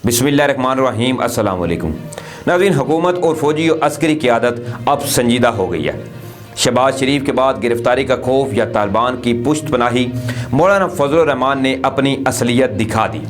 बिस्मिल्लाहिर्रहमानिर्रहीम। अस्सलाम वालेकुम नाज़रीन, हुकूमत और फ़ौजी और अस्करी क़यादत अब संजीदा हो गई है। शहबाज शरीफ के बाद गिरफ्तारी का खौफ या तालिबान की पुश्त पनाही, मौलाना फजल रहमान ने अपनी असलियत दिखा दी।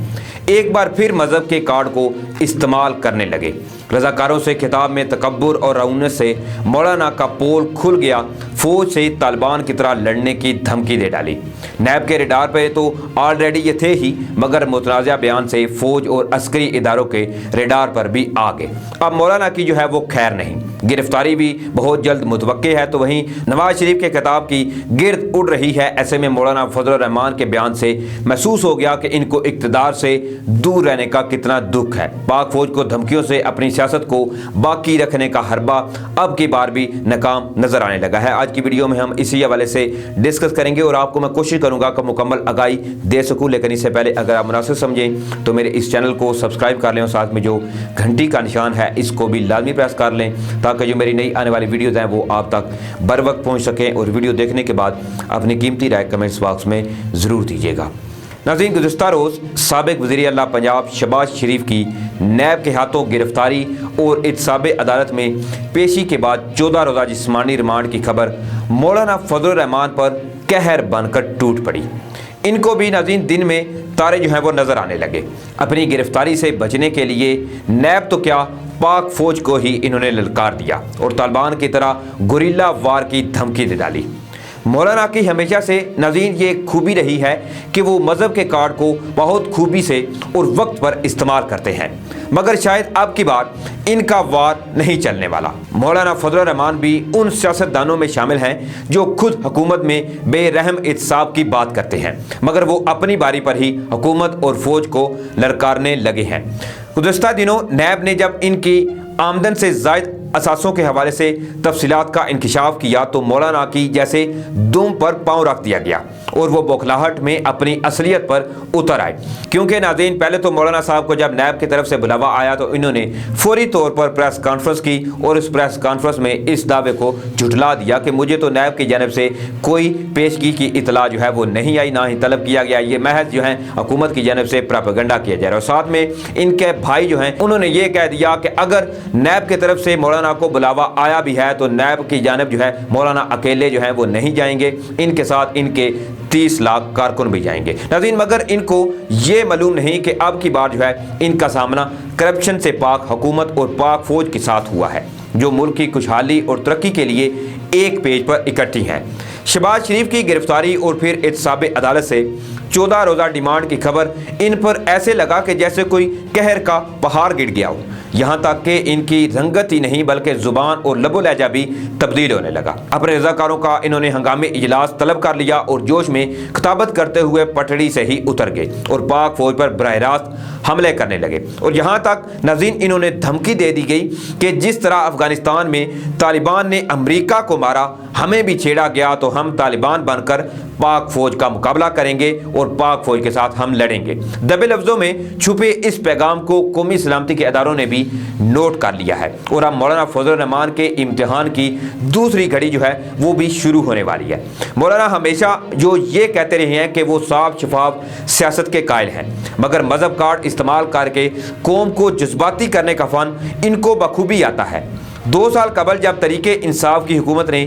एक बार फिर मज़हब के कार्ड को इस्तेमाल करने लगे। रज़ाकारों से खिताब में तकब्बुर और रऊनत से मौलाना का पोल खुल गया। फ़ौज से तालिबान की तरह लड़ने की धमकी दे डाली। नैब के रेडार पे तो ऑलरेडी ये थे ही, मगर मुतनाज़ा बयान से फ़ौज और अस्करी इदारों के रेडार पर भी आ गए। अब मौलाना की जो है वो खैर नहीं, गिरफ्तारी भी बहुत जल्द मुतवक्के है। तो वहीं नवाज शरीफ के खिताब की गिरद उड़ रही है। ऐसे में मौलाना फजल रहमान के बयान से महसूस हो गया कि इनको इक़्तिदार से दूर रहने का कितना दुख है। पाक फौज को धमकियों से अपनी सियासत को बाकी रखने का हरबा अब की बार भी नाकाम नजर आने लगा है। आज की वीडियो में हम इसी हवाले से डिस्कस करेंगे और आपको मैं कोशिश करूंगा कि मुकम्मल आगाही दे सकूं। लेकिन इससे पहले अगर आप मुनासिब समझें तो मेरे इस चैनल को सब्सक्राइब कर लें और साथ में जो घंटी का निशान है इसको भी लाजमी प्रेस कर लें, ताकि जो मेरी नई आने वाली वीडियोज़ हैं वो आप तक बर वक्त पहुँच सकें। और वीडियो देखने के बाद अपनी कीमती राय कमेंट्स बॉक्स में ज़रूर दीजिएगा। नाज़रीन, गुज़िश्ता रोज़ साबिक़ वज़ीर आला पंजाब शहबाज शरीफ की नैब के हाथों गिरफ्तारी और इत्साबे अदालत में पेशी के बाद 14 रोज़ा जिस्मानी रिमांड की खबर मौलाना फजल रहमान पर कहर बनकर टूट पड़ी। इनको भी नाज़रीन दिन में तारे जो हैं वो नज़र आने लगे। अपनी गिरफ्तारी से बचने के लिए नैब तो क्या, पाक फ़ौज को ही इन्होंने ललकार दिया और तालिबान की तरह गुरिल्ला वार की धमकी दे डाली। मौलाना की हमेशा से नाज़रीन ये खूबी रही है कि वो मज़हब के कार्ड को बहुत खूबी से और वक्त पर इस्तेमाल करते हैं, मगर शायद अब की बार इनका वार नहीं चलने वाला। मौलाना फजल रहमान भी उन सियासतदानों में शामिल हैं जो खुद हुकूमत में बेरहम इत्साब की बात करते हैं, मगर वो अपनी बारी पर ही हुकूमत और फ़ौज को ललकारने लगे हैं। गुज़श्ता दिनों नैब ने जब इनकी आमदन से ज़ायद असासों के हवाले से तफसीलात का इंकिशाफ किया तो मौलाना की जैसे दुम पर पाँव रख दिया गया और वो बौखलाहट में अपनी असलियत पर उतर आए। क्योंकि नाज़रीन, पहले तो मौलाना साहब को जब नैब की तरफ से बुलावा आया तो इन्होंने फौरी तौर पर प्रेस कॉन्फ्रेंस की और इस प्रेस कॉन्फ्रेंस में इस दावे को झुठला दिया कि मुझे तो नैब की जानिब से कोई पेशगी की इतला जो है वो नहीं आई, ना ही तलब किया गया। ये महज जो है हुकूमत की जानिब से प्रोपेगेंडा किया जा रहा है। और साथ में इनके भाई जो हैं उन्होंने ये कह दिया कि अगर नैब की तरफ से मौलाना को बुलावा आया भी है तो नैब की जानिब जो है मौलाना अकेले जो है वो नहीं जाएंगे, इनके साथ इनके 30 लाख कारकुन भी जाएंगे। नाज़रीन, मगर इनको ये मालूम नहीं कि अब की बार जो है इनका सामना करप्शन से पाक हुकूमत और पाक फौज के साथ हुआ है, जो मुल्क की खुशहाली और तरक्की के लिए एक पेज पर इकट्ठी हैं। शहबाज शरीफ की गिरफ्तारी और फिर इत्साबे अदालत से 14 रोज़ा डिमांड की खबर इन पर ऐसे लगा कि जैसे कोई कहर का पहाड़ गिर गया हो। यहाँ तक कि इनकी रंगत ही नहीं बल्कि ज़ुबान और लबो लहजा भी तब्दील होने लगा। अपने रज़ाकारों का इन्होंने हंगामी इजलास तलब कर लिया और जोश में खिताबत करते हुए पटड़ी से ही उतर गए और पाक फौज पर बराह रास्त हमले करने लगे। और यहाँ तक नाज़रीन इन्होंने धमकी दे दी गई कि जिस तरह अफगानिस्तान में तालिबान ने अमरीका को मारा, हमें भी छेड़ा गया तो हम तालिबान बनकर पाक फौज का मुकाबला करेंगे और पाक फौज के साथ हम लड़ेंगे। दबे लफ्ज़ों में छुपे इस पैगाम को कौमी सलामती के इदारों ने भी नोट कर लिया है और अब मौलाना फजल रहमान के इम्तिहान की दूसरी घड़ी जो है वो भी शुरू होने वाली है। मौलाना हमेशा जो ये कहते रहे हैं कि वो साफ शफाफ सियासत के कायल हैं, मगर मजहब कार्ड इस्तेमाल करके कौम को जज्बाती करने का फन इनको बखूबी आता है। 2 साल कबल जब तरीके इंसाफ की हुकूमत ने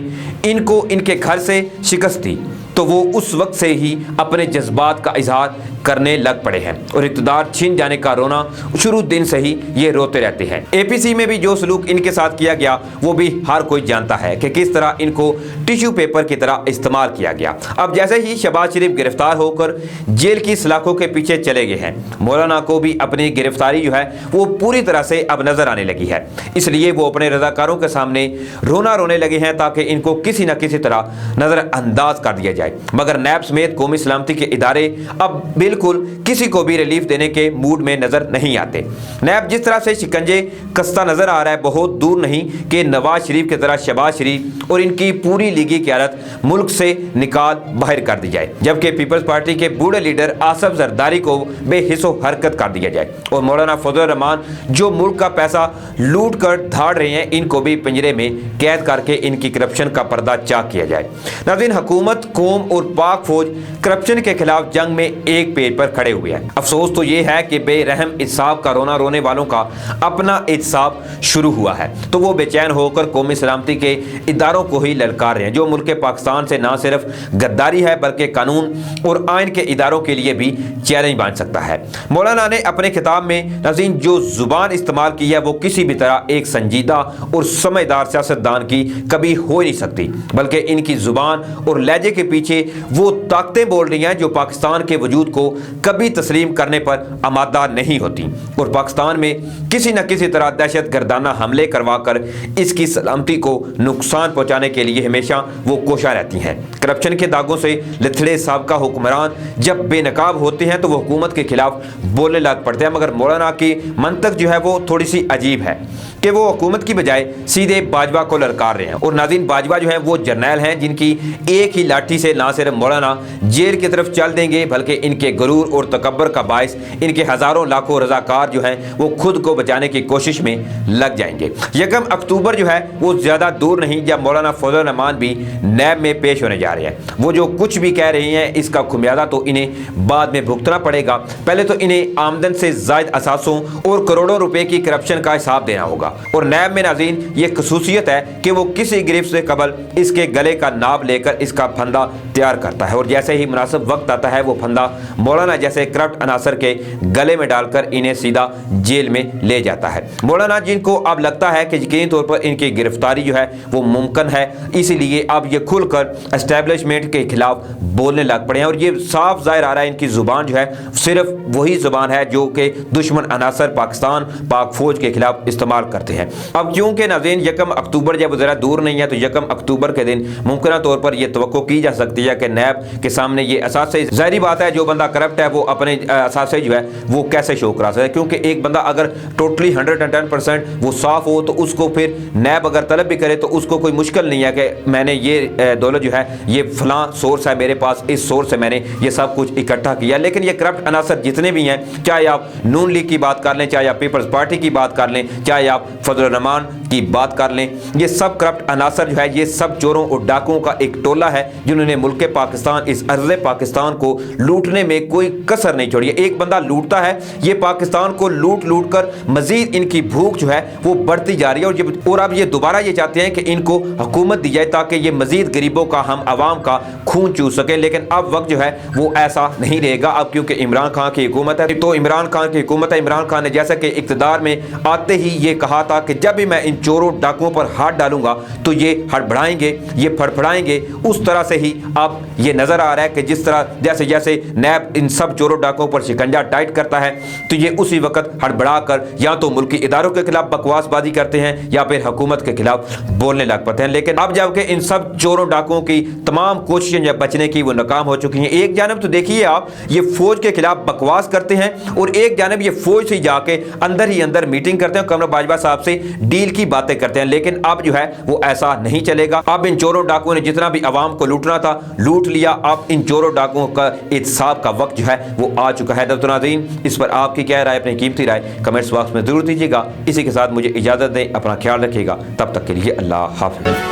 इनको इनके घर से शिकस्त दी तो वो उस वक्त से ही अपने जज्बात का इजहार करने लग पड़े हैं और इक़्तिदार छिन जाने का रोना शुरू दिन से ही ये रोते रहते हैं। APC में भी जो सलूक इनके साथ किया गया वो भी हर कोई जानता है कि किस तरह इनको टिश्यू पेपर की तरह इस्तेमाल किया गया। अब जैसे ही शहबाज शरीफ गिरफ्तार होकर जेल की सलाखों के पीछे चले गए हैं, मौलाना को भी अपनी गिरफ्तारी जो है वो पूरी तरह से अब नजर आने लगी है। इसलिए वो अपने रज़ाकारों के सामने रोने लगे हैं ताकि इनको किसी न किसी तरह नज़रअंदाज कर दिया जाए। मगर नैब समेत कौमी सलामती के इदारे अब बिल्कुल किसी को भी रिलीफ देने के मूड में नजर नहीं आते। नैब जिस तरह से शिकंजे कसता नजर आ रहा है, बहुत दूर नहीं कि नवाज शरीफ की तरह शहबाज शरीफ और इनकी पूरी लीगी क़यादत मुल्क से निकाल बाहर कर दी जाए, जबकि पीपल्स पार्टी के बूढ़े लीडर आसफ जरदारी को बेहिस्सो हरकत कर दिया जाए और मौलाना फजल रहमान जो मुल्क का पैसा लूट कर धाड़ रहे हैं इनको भी पिंजरे में कैद करके इनकी करप्शन का पर्दा चाक किया जाए। नाज़रीन, हुकूमत, कौम और पाक फौज करप्शन के खिलाफ जंग में एक पेज पर खड़े हुए हैं। अफसोस तो ये है कि बेरहम एहतसाब का रोना रोने वालों का अपना एहतसाब शुरू हुआ है, तो वो बेचैन होकर कौमी सलामती के इदारों को ही ललकार रहे हैं, जो मुल्क पाकिस्तान से ना सिर्फ गद्दारी है बल्कि कानून और आइन के इदारों के लिए भी चैलेंज बन सकता है। मौलाना ने अपने खिताब में नाज़रीन जो जुबान इस्तेमाल की है वो किसी भी तरह एक संजीदा और समझदार सियासतदान की कभी हो ही नहीं सकती, बल्कि इनकी जुबान और लहजे के पीछे वो ताकतें बोल रही हैं जो पाकिस्तान के वजूद को कभी तस्लीम करने पर आमादा नहीं होती और पाकिस्तान में किसी न किसी तरह दहशत गर्दाना हमले करवा कर इसकी सलामती को नुकसान पहुंचाने के लिए हमेशा वो कोशा रहती हैं। करप्शन के दागों से लिथड़े साबका हुक्मरान जब बेनकाब होते हैं तो वो हुकूमत के खिलाफ बोलने लग पड़ते हैं, मगर मौलाना की मंतक जो है वो थोड़ी सी अजीब है कि वो हुकूमत की बजाय सीधे बाजवा को ललकार रहे हैं। और नाज़रीन बाजवा जो है वो जर्नैल हैं जिनकी एक ही लाठी से ना सिर्फ मौलाना जेल की तरफ चल देंगे बल्कि इनके गुरूर और तकब्बर का बायस इनके हज़ारों लाखों रज़ाकार जो हैं वो खुद को बचाने की कोशिश में लग जाएंगे। 1 अक्टूबर जो है वो ज़्यादा दूर नहीं जब मौलाना फजल रहमान भी नैब में पेश होने जा रहे हैं। वो जो कुछ भी कह रही हैं इसका खुमियादा तो इन्हें बाद में भुगतना पड़ेगा। पहले तो इन्हें आमदन से ज़ायद असासों और करोड़ों रुपए की करप्शन का हिसाब देना होगा। और नैब में नाज़रीन ये खसूसियत है कि वो किसी गिरफ्त से कबल इसके गले का नाप लेकर इसका फंदा तैयार करता है और जैसे ही मुनासिब वक्त आता है वो फंदा मौलाना जैसे करप्ट अनासर के गले में डालकर इन्हें सीधा जेल में ले जाता है। मौलाना जिनको अब लगता है कि यकीनी तौर पर इनकी गिरफ्तारी जो है वो मुमकिन है, इसीलिए अब ये खुलकर एस्टेब्लिशमेंट के खिलाफ बोलने लग पड़े हैं और ये साफ जाहिर आ रहा है इनकी जुबान जो है सिर्फ वही जुबान है जो कि दुश्मन अनासर पाकिस्तान पाक फौज के खिलाफ इस्तेमाल करते हैं। अब क्योंकि नाज़रीन 1 अक्टूबर जब ज़रा दूर नहीं है तो 1 अक्टूबर के दिन मुमकिन तौर पर यह तवक्को की जा सकती है कि नैब के सामने ये असासे, जाहिर बात है जो बंदा करप्ट है वो अपने असासे जो है वो कैसे शो करा सकता है, क्योंकि एक बंदा अगर टोटली 110% वो साफ हो तो उसको फिर नैब अगर तलब भी करे तो उसको कोई मुश्किल नहीं है कि मैंने ये दौलत जो है ये फलां सोर्स है मेरे पास, इस सोर्स से मैंने ये सब कुछ इकट्ठा किया। लेकिन ये करप्ट अनासर जितने भी हैं, चाहे आप नून लीग की बात कर लें, चाहे आप पीपल्स पार्टी की बात कर लें, चाहे आप फजल रहमान की बात कर लें, ये सब करप्ट अनासर जो है ये सब चोरों और डाकुओं का एक टोला है जिन्होंने मुल्क पाकिस्तान इस अर्ज़ पाकिस्तान को लूटने में कोई कसर नहीं छोड़ी है। एक बंदा लूटता है, ये पाकिस्तान को लूट लूट कर मजीद इनकी भूख जो है वो बढ़ती जा रही है और अब ये दोबारा ये चाहते हैं कि इनको हुकूमत दी जाए ताकि ये मजीद गरीबों का, हम आवाम का खून चूस सके। लेकिन अब वक्त जो है वो ऐसा नहीं रहेगा अब, क्योंकि इमरान खान की हुकूमत है तो इमरान खान की हुकूमत है। इमरान खान ने जैसा कि इक़्तिदार में आते ही ये कहा था कि जब भी मैं इन चोरों डाकुओं पर हाथ डालूंगा तो ये हड़बड़ाएंगे, ये फड़फड़ाएंगे। उस तरह से ही अब ये नजर आ रहा है कि जिस तरह जैसे जैसे नैब इन सब चोरों डाकुओं पर शिकंजा टाइट करता है तो ये उसी वक्त हड़बड़ा कर या तो मुल्की इदारों के खिलाफ बकवासबाजी करते हैं या फिर हुकूमत के खिलाफ बोलने लग पड़ते हैं। लेकिन अब जबकि इन सब चोरों डाकुओं की तमाम कोशिशें जब बचने की वो नाकाम हो चुकी हैं, एक जानब तो देखिए आप ये फौज के खिलाफ बकवास करते हैं और एक जानब ये फौज से जाके अंदर ही अंदर मीटिंग करते हैं, कमर बाजवा साहब से डील की बातें करते हैं। लेकिन अब जो है वो ऐसा नहीं चलेगा। अब इन चोरों डाकुओं ने जितना भी आवाम को लूटना था लूट लिया। अब इन चोरों डाकुओं का एहतसाब का वक्त जो है वो आ चुका है। दोस्तों नाज़रीन, इस पर आपकी क्या राय, अपनी कीमती राय कमेंट्स बॉक्स में जरूर दीजिएगा। इसी के साथ मुझे इजाज़त दें, अपना ख्याल रखिएगा। तब तक के लिए अल्लाह हाफ़िज़।